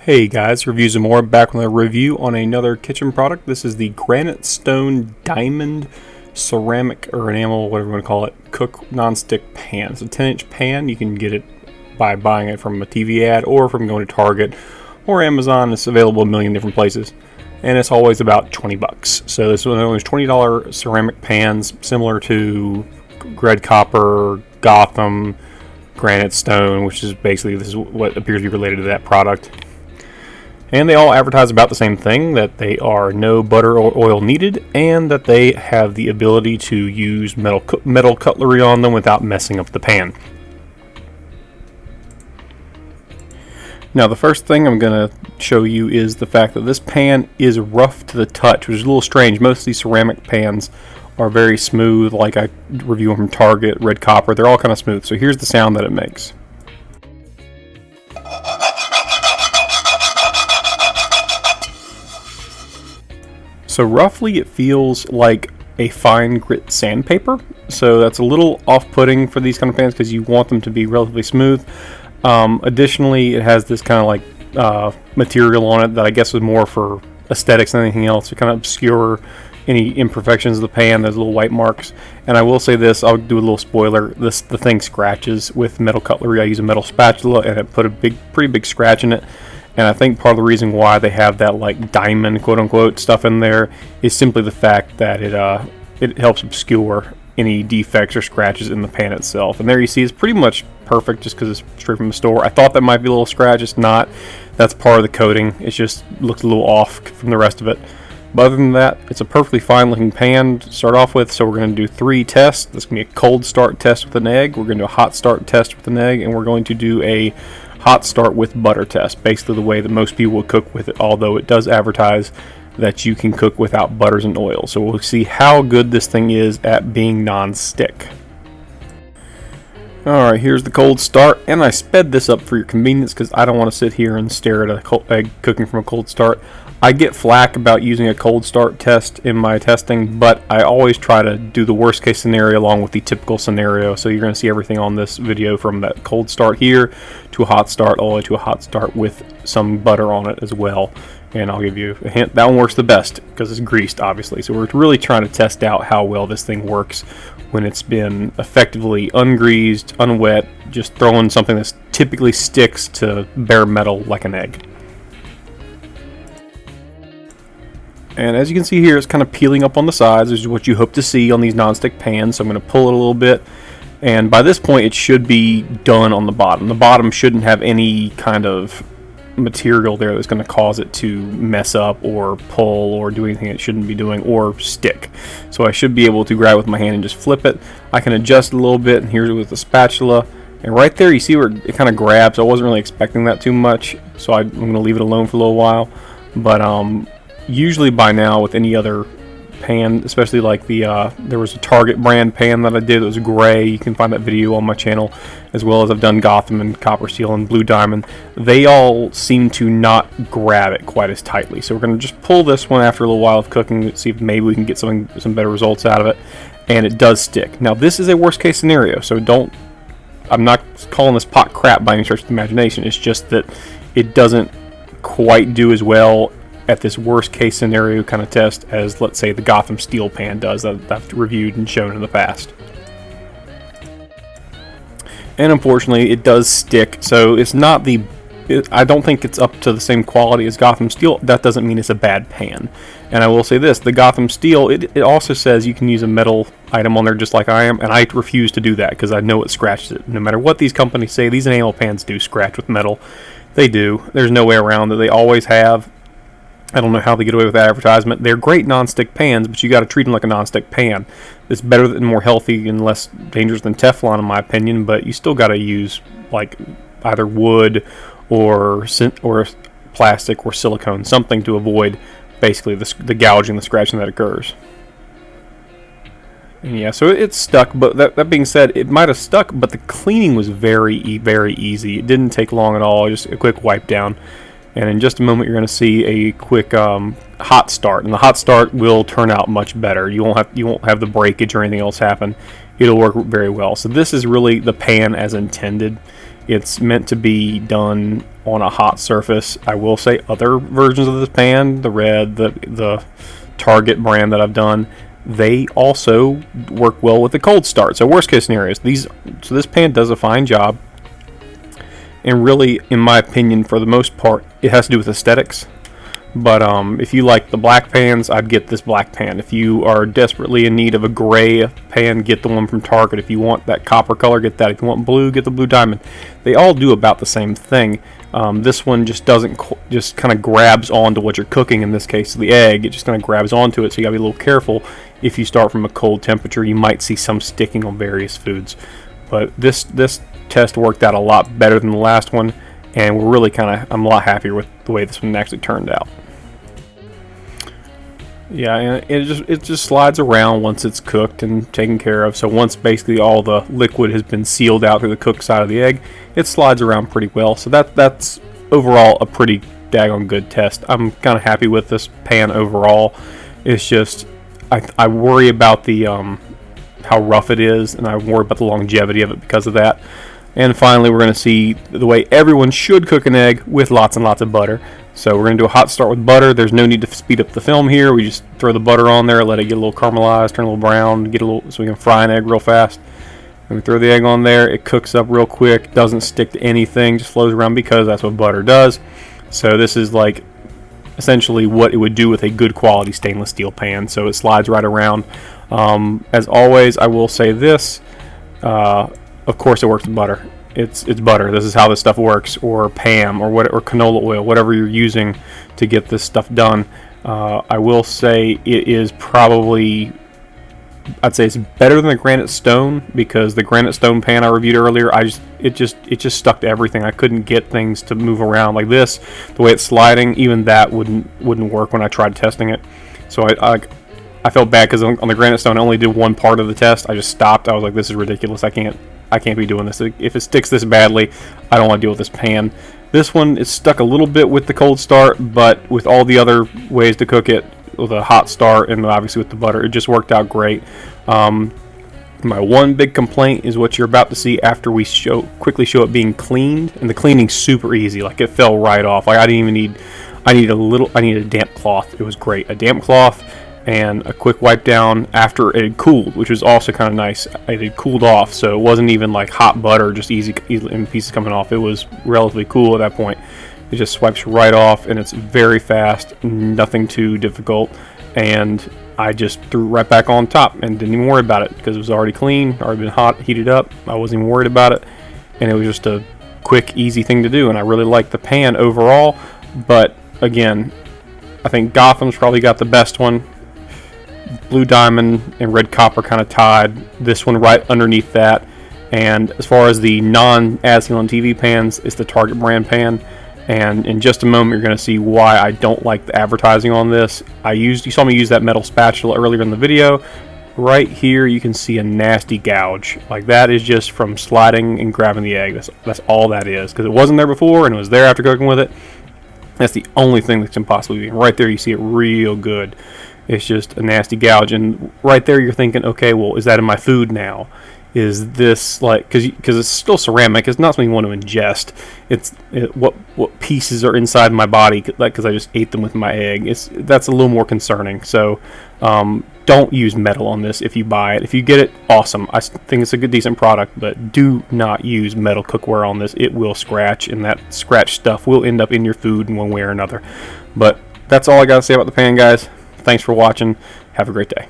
Hey guys, reviews and more, back with a review on another kitchen product. This is the Granite Stone Diamond ceramic or enamel, whatever you want to call it, cook non-stick pan. It's a 10-inch pan. You can get it by buying it from a TV ad or from going to Target or Amazon. It's available a million different places, and it's always about 20 bucks. So this one is $20 ceramic pans, similar to red copper, Gotham, Granite Stone, which is basically, this is what appears to be related to that product. And they all advertise about the same thing, that they are no butter or oil needed, and that they have the ability to use metal cutlery on them without messing up the pan. Now the first thing I'm going to show you is the fact that this pan is rough to the touch, which is a little strange. Most of these ceramic pans are very smooth, like I review them from Target, red copper, they're all kind of smooth. So here's the sound that it makes. So roughly it feels like a fine grit sandpaper, so that's a little off-putting for these kind of pans because you want them to be relatively smooth. Additionally, it has this kind of like material on it that I guess is more for aesthetics than anything else, to kind of obscure any imperfections of the pan, those little white marks. And I will say this, I'll do a little spoiler, the thing scratches with metal cutlery. I use a metal spatula and it put a pretty big scratch in it. And I think part of the reason why they have that like diamond quote-unquote stuff in there is simply the fact that it helps obscure any defects or scratches in the pan itself. And there you see it's pretty much perfect just because it's straight from the store. I thought that might be a little scratch, it's not. That's part of the coating. It just looks a little off from the rest of it. But other than that, it's a perfectly fine looking pan to start off with. So we're going to do 3 tests. This is going to be a cold start test with an egg. We're going to do a hot start test with an egg. And we're going to do a hot start with butter test, basically the way that most people would cook with it, although it does advertise that you can cook without butters and oil. So we'll see how good this thing is at being non-stick. Alright, here's the cold start, and I sped this up for your convenience because I don't want to sit here and stare at a egg cooking from a cold start. I get flack about using a cold start test in my testing, but I always try to do the worst case scenario along with the typical scenario. So you're going to see everything on this video, from that cold start here to a hot start, all the way to a hot start with some butter on it as well. And I'll give you a hint, that one works the best because it's greased, obviously. So we're really trying to test out how well this thing works when it's been effectively ungreased, unwet, just throwing something that typically sticks to bare metal like an egg. And as you can see here, it's kind of peeling up on the sides, which is what you hope to see on these non-stick pans. So I'm going to pull it a little bit, and by this point it should be done on the bottom. The bottom shouldn't have any kind of material there that's going to cause it to mess up or pull or do anything it shouldn't be doing or stick. So I should be able to grab it with my hand and just flip it. I can adjust a little bit, and here's with the spatula. And right there you see where it kind of grabs. I wasn't really expecting that too much, so I'm going to leave it alone for a little while. But usually by now with any other pan, especially like there was a Target brand pan that I did that was gray. You can find that video on my channel, as well as I've done Gotham and Copper Steel and Blue Diamond. They all seem to not grab it quite as tightly. So we're going to just pull this one after a little while of cooking to see if maybe we can get some better results out of it. And it does stick. Now this is a worst case scenario, so I'm not calling this pot crap by any stretch of the imagination. It's just that it doesn't quite do as well at this worst case scenario kind of test as, let's say, the Gotham steel pan does that I've reviewed and shown in the past. And unfortunately it does stick, so it's not I don't think it's up to the same quality as Gotham steel. That doesn't mean it's a bad pan. And I will say this, the Gotham steel, it also says you can use a metal item on there just like I am, and I refuse to do that because I know it scratches it. No matter what these companies say, these enamel pans do scratch with metal. They do. There's no way around it. They always have. I don't know how they get away with that advertisement. They're great non-stick pans, but you got to treat them like a non-stick pan. It's better and more healthy and less dangerous than Teflon, in my opinion. But you still got to use like either wood or plastic or silicone, something to avoid basically the gouging, the scratching that occurs. And yeah, so it's stuck. But that being said, it might have stuck, but the cleaning was very, very easy. It didn't take long at all. Just a quick wipe down. And in just a moment, you're going to see a quick hot start, and the hot start will turn out much better. You won't have the breakage or anything else happen. It'll work very well. So this is really the pan as intended. It's meant to be done on a hot surface. I will say other versions of this pan, the red, the Target brand that I've done, they also work well with the cold start. So worst case scenarios, so this pan does a fine job. And really, in my opinion, for the most part, it has to do with aesthetics. But if you like the black pans, I'd get this black pan. If you are desperately in need of a gray pan, get the one from Target. If you want that copper color, get that. If you want blue, get the blue diamond. They all do about the same thing. This one just doesn't, just kind of grabs onto what you're cooking. In this case, the egg, it just kind of grabs onto it. So you gotta be a little careful. If you start from a cold temperature, you might see some sticking on various foods. But this test worked out a lot better than the last one, and we're really I'm a lot happier with the way this one actually turned out. Yeah, and it just slides around once it's cooked and taken care of. So once basically all the liquid has been sealed out through the cooked side of the egg, it slides around pretty well. So that's overall a pretty daggone good test. I'm kind of happy with this pan overall. It's just I worry about the how rough it is, and I worry about the longevity of it because of that. And finally, we're going to see the way everyone should cook an egg with lots and lots of butter. So we're going to do a hot start with butter. There's no need to speed up the film here. We just throw the butter on there, let it get a little caramelized, turn a little brown, so we can fry an egg real fast. And we throw the egg on there. It cooks up real quick, doesn't stick to anything, just flows around because that's what butter does. So this is like essentially what it would do with a good quality stainless steel pan. So it slides right around. As always, I will say this. Of course, it works with butter. It's butter. This is how this stuff works, or Pam, or canola oil, whatever you're using to get this stuff done. I will say it is probably, I'd say it's better than the Granite Stone, because the Granite Stone pan I reviewed earlier, it just stuck to everything. I couldn't get things to move around like this. The way it's sliding, even that wouldn't work when I tried testing it. So I felt bad because on the Granite Stone I only did one part of the test. I just stopped. I was like, this is ridiculous. I can't be doing this. If it sticks this badly, I don't want to deal with this pan. This one is stuck a little bit with the cold start, but with all the other ways to cook it, with a hot start and obviously with the butter, it just worked out great. My one big complaint is what you're about to see after we quickly show it being cleaned, and the cleaning's super easy. Like, it fell right off. Like, I didn't even need. I needed a damp cloth. It was great. A damp cloth and a quick wipe down after it had cooled, which was also kind of nice. It had cooled off, so it wasn't even like hot butter, just easy in pieces coming off. It was relatively cool at that point. It just swipes right off, and it's very fast, nothing too difficult. And I just threw it right back on top and didn't even worry about it because it was already clean, already been heated up. I wasn't even worried about it, and it was just a quick, easy thing to do. And I really like the pan overall, but again, I think Gotham's probably got the best one. Blue Diamond and Red Copper kind of tied. This one right underneath that. And as far as the non-Adsealant TV pans, it's the Target brand pan. And in just a moment, you're going to see why I don't like the advertising on this. You saw me use that metal spatula earlier in the video. Right here, you can see a nasty gouge. Like, that is just from sliding and grabbing the egg. That's all that is, because it wasn't there before and it was there after cooking with it. That's the only thing that can possibly be. Right there, you see it real good. It's just a nasty gouge, and right there you're thinking, okay, well, is that in my food now? Is this like, because it's still ceramic, it's not something you want to ingest. What pieces are inside my body, like, because I just ate them with my egg. That's a little more concerning. So don't use metal on this if you buy it. If you get it, awesome. I think it's a good, decent product, but do not use metal cookware on this. It will scratch, and that scratch stuff will end up in your food in one way or another. But that's all I got to say about the pan, guys. Thanks for watching. Have a great day.